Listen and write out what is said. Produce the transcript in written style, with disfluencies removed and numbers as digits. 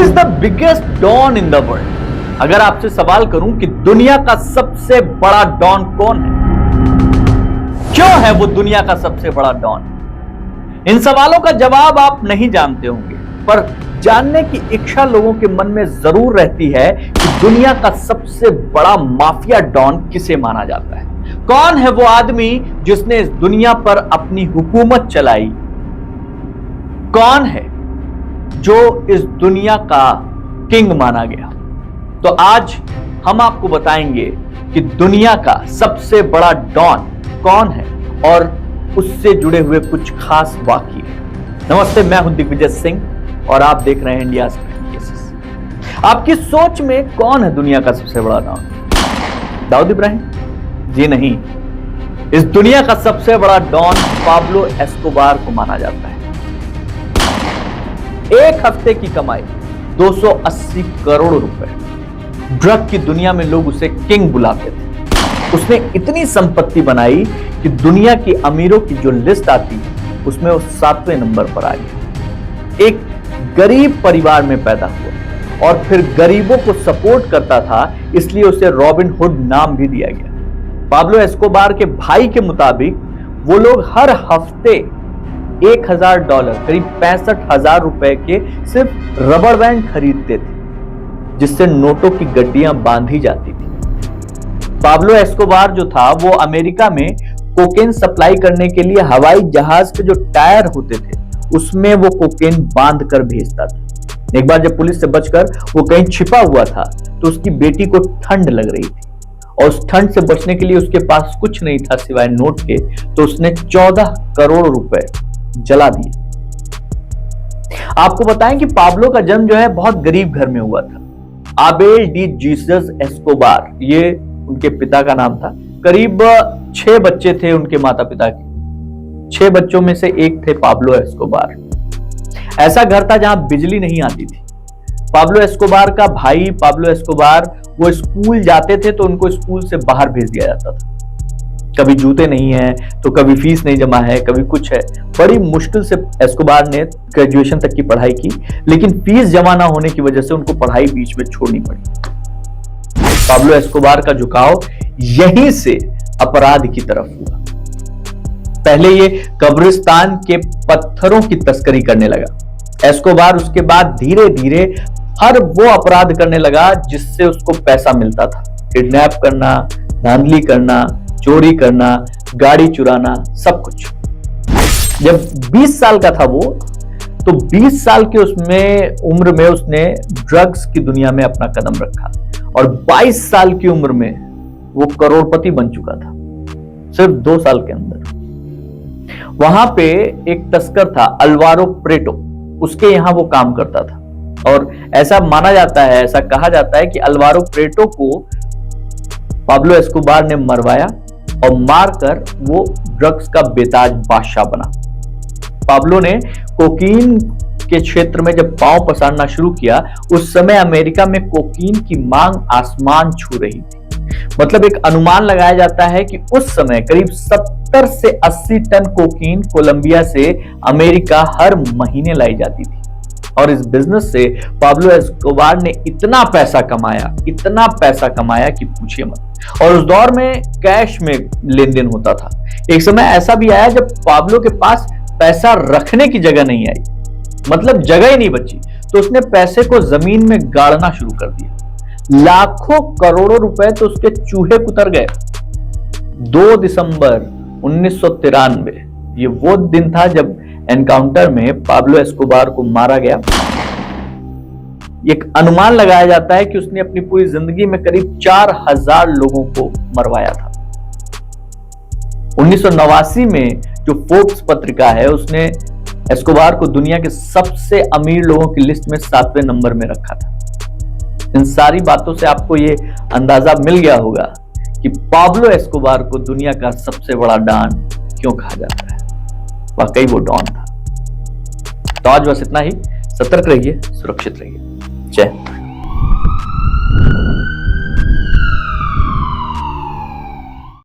Is the biggest don in the world? अगर आपसे सवाल करूं कि दुनिया का सबसे बड़ा डॉन कौन है, क्यों है वो दुनिया का सबसे बड़ा डॉन? इन सवालों का जवाब आप नहीं जानते होंगे, पर जानने की इच्छा लोगों के मन में जरूर रहती है कि दुनिया का सबसे बड़ा माफिया डॉन किसे माना जाता है। कौन है वो आदमी जिसने इस दुनिया पर अपनी हुकूमत चलाई? कौन है जो इस दुनिया का किंग माना गया? तो आज हम आपको बताएंगे कि दुनिया का सबसे बड़ा डॉन कौन है और उससे जुड़े हुए कुछ खास वाकये। नमस्ते, मैं हूं दिग्विजय सिंह और आप देख रहे हैं इंडियाज क्राइम केसेस। आपकी सोच में कौन है दुनिया का सबसे बड़ा डॉन? दाऊद इब्राहिम? जी नहीं, इस दुनिया का सबसे बड़ा डॉन पाब्लो एस्कोबार को माना जाता है। एक हफ्ते की कमाई 280 करोड़ रुपए। ड्रग की दुनिया में लोग उसे किंग बुलाते थे। उसने इतनी संपत्ति बनाई कि दुनिया की अमीरों की जो लिस्ट आती उसमें वो 7वें नंबर पर आ गया। एक गरीब परिवार में पैदा हुआ और फिर गरीबों को सपोर्ट करता था, इसलिए उसे रॉबिन हुड नाम भी दिया गया। पाब्लो एस्कोबार के भाई के मुताबिक वो लोग हर हफ्ते $1000 करीब 65,000 रुपए के सिर्फ रबड़ बैंड खरीदते थे, जिससे नोटों की गड्डियां बांधी जाती थी। पाब्लो एस्कोबार जो था वो अमेरिका में कोकेन सप्लाई करने के लिए हवाई जहाज के जो टायर होते थे उसमें वो कोकेन बांध कर भेजता था। एक बार जब पुलिस से बचकर वो कहीं छिपा हुआ था तो उसकी बेटी को ठंड लग रही थी और उस ठंड से बचने के लिए उसके पास कुछ नहीं था सिवाय नोट के, तो उसने 14 करोड़ रुपए जला दिए। आपको बताएं कि पाब्लो का जन्म जो है बहुत गरीब घर में हुआ था। आबेल डी जीसस एस्कोबार, ये उनके पिता का नाम था। करीब 6 बच्चे थे उनके माता पिता के। 6 बच्चों में से एक थे पाब्लो एस्कोबार। ऐसा घर था जहां बिजली नहीं आती थी। पाब्लो एस्कोबार का भाई पाब्लो एस्कोबार वो स्कूल जाते थे तो उनको स्कूल से बाहर भेज दिया जाता था। कभी जूते नहीं है तो कभी फीस नहीं जमा है, कभी कुछ है। बड़ी मुश्किल से एस्कोबार ने ग्रेजुएशन तक की पढ़ाई की, लेकिन फीस जमा ना होने की वजह से उनको पढ़ाई बीच में छोड़नी पड़ी। पाब्लो एस्कोबार का झुकाव यहीं से अपराध की तरफ हुआ। पहले ये कब्रिस्तान के पत्थरों की तस्करी करने लगा। एस्कोबार उसके बाद धीरे धीरे हर वो अपराध करने लगा जिससे उसको पैसा मिलता था। किडनैप करना, धांधली करना, चोरी करना, गाड़ी चुराना, सब कुछ। जब 20 साल का था वो, तो 20 साल के उसमें उम्र में उसने ड्रग्स की दुनिया में अपना कदम रखा और 22 साल की उम्र में वो करोड़पति बन चुका था, सिर्फ 2 साल के अंदर। वहां पे एक तस्कर था अल्वारो प्रेटो, उसके यहां वो काम करता था और ऐसा माना जाता है, ऐसा कहा जाता है कि अल्वारो प्रेटो को पाब्लो एस्कोबार ने मरवाया और मारकर वो ड्रग्स का बेताज बादशाह बना। पाब्लो ने कोकीन के क्षेत्र में जब पांव पसारना शुरू किया, उस समय अमेरिका में कोकीन की मांग आसमान छू रही थी। मतलब एक अनुमान लगाया जाता है कि उस समय करीब 70 से 80 टन कोकीन कोलंबिया से अमेरिका हर महीने लाई जाती थी। और इस बिजनेस से पाब्लो एस्कोबार ने इतना पैसा कमाया कि पूछिए मत। और उस दौर में कैश में लेन देन होता था। एक समय ऐसा भी आया जब पाब्लो के पास पैसा रखने की जगह नहीं आई, मतलब जगह ही नहीं बची, तो उसने पैसे को जमीन में गाड़ना शुरू कर दिया। लाखों करोड़ों रुपए तो उसके चूहे कुतर गए। 2 दिसंबर 1993 ये वो दिन था जब एनकाउंटर में पाब्लो एस्कोबार को मारा गया। एक अनुमान लगाया जाता है कि उसने अपनी पूरी जिंदगी में करीब 4000 लोगों को मरवाया था। 1989 में जो फोर्ब्स पत्रिका है उसने एस्कोबार को दुनिया के सबसे अमीर लोगों की लिस्ट में 7वें नंबर में रखा था। इन सारी बातों से आपको ये अंदाजा मिल गया होगा कि पाब्लो एस्कोबार को दुनिया का सबसे बड़ा डॉन क्यों कहा जाता है। वाकई वो डॉन था। तो आज बस इतना ही। सतर्क रहिए, सुरक्षित रहिए। जय हिंद।